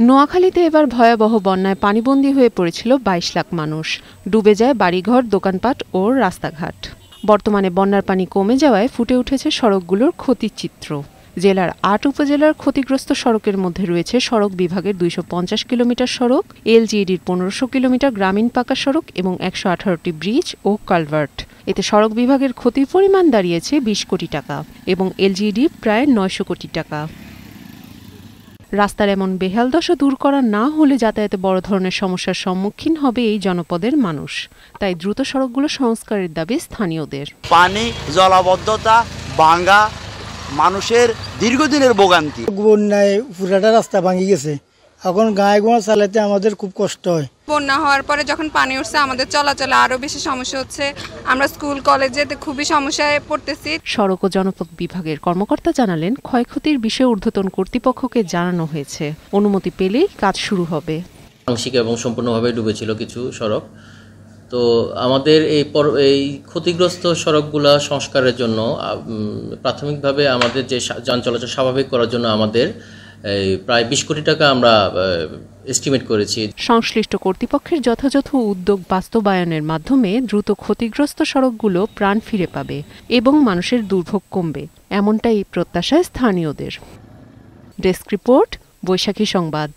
নোয়াখালীতে এবার ভয়াবহ বন্যায় পানিবন্দী হয়ে পড়েছিল ২২ লাখ মানুষ। ডুবে যায় বাড়িঘর, দোকানপাট ও রাস্তাঘাট। বর্তমানে বন্যার পানি কমে যাওয়ায় ফুটে উঠেছে সড়কগুলোর ক্ষতির চিত্র। জেলার ৮ উপজেলার ক্ষতিগ্রস্ত সড়কের মধ্যে রয়েছে সড়ক বিভাগের ২৫০ কিলোমিটার সড়ক, এলজিইডির ১৫০০ কিলোমিটার গ্রামীণ পাকা সড়ক এবং ১১৮টি ব্রিজ ও কালভার্ট। এতে সড়ক বিভাগের ক্ষতির পরিমাণ দাঁড়িয়েছে ২০ কোটি টাকা এবং এলজিইডি প্রায় ৯০০ কোটি টাকা। রাস্তার এমন বেহাল দশা দূর করা না হলে যাতায়াতে বড় ধরনের সমস্যার সম্মুখীন হবে এই জনপদের মানুষ। তাই দ্রুত সড়কগুলো সংস্কারের দাবি স্থানীয়দের। পানি, জলাবদ্ধতা, ভাঙা, মানুষের দীর্ঘদিনের ভোগান্তি। বন্যায় পুরাটা রাস্তা ভাঙি গেছে, এখন গায়ে গোয়া চালাতে আমাদের খুব কষ্ট হয়। বন্যা হওয়ার পরে যখন পানি উঠছে আমাদের চলাচলে আরো বেশি সমস্যা হচ্ছে। আমরা স্কুল কলেজে খুবই সমস্যায় পড়তেছি। সড়ক ও জনপথ বিভাগের কর্মকর্তা জানালেন, ক্ষয়ক্ষতির বিষয়ে ঊর্ধ্বতন কর্তৃপক্ষকে জানানো হয়েছে। অনুমতি পেলেই কাজ শুরু হবে। আংশিক এবং সম্পূর্ণভাবে ডুবেছিল কিছু সড়ক। তো আমাদের এই ক্ষতিগ্রস্ত সড়কগুলা সংস্কারের জন্য প্রাথমিকভাবে আমাদের যে যান চলাচল স্বাভাবিক করার জন্য আমাদের প্রায় ২০ কোটি টাকা আমরা এস্টিমেট করেছি। সংশ্লিষ্ট কর্তৃপক্ষের যথাযথ উদ্যোগ বাস্তবায়নের মাধ্যমে দ্রুত ক্ষতিগ্রস্ত সড়কগুলো প্রাণ ফিরে পাবে এবং মানুষের দুর্ভোগ কমবে, এমনটাই প্রত্যাশায় স্থানীয়দের। ডেস্ক রিপোর্ট, বৈশাখী সংবাদ।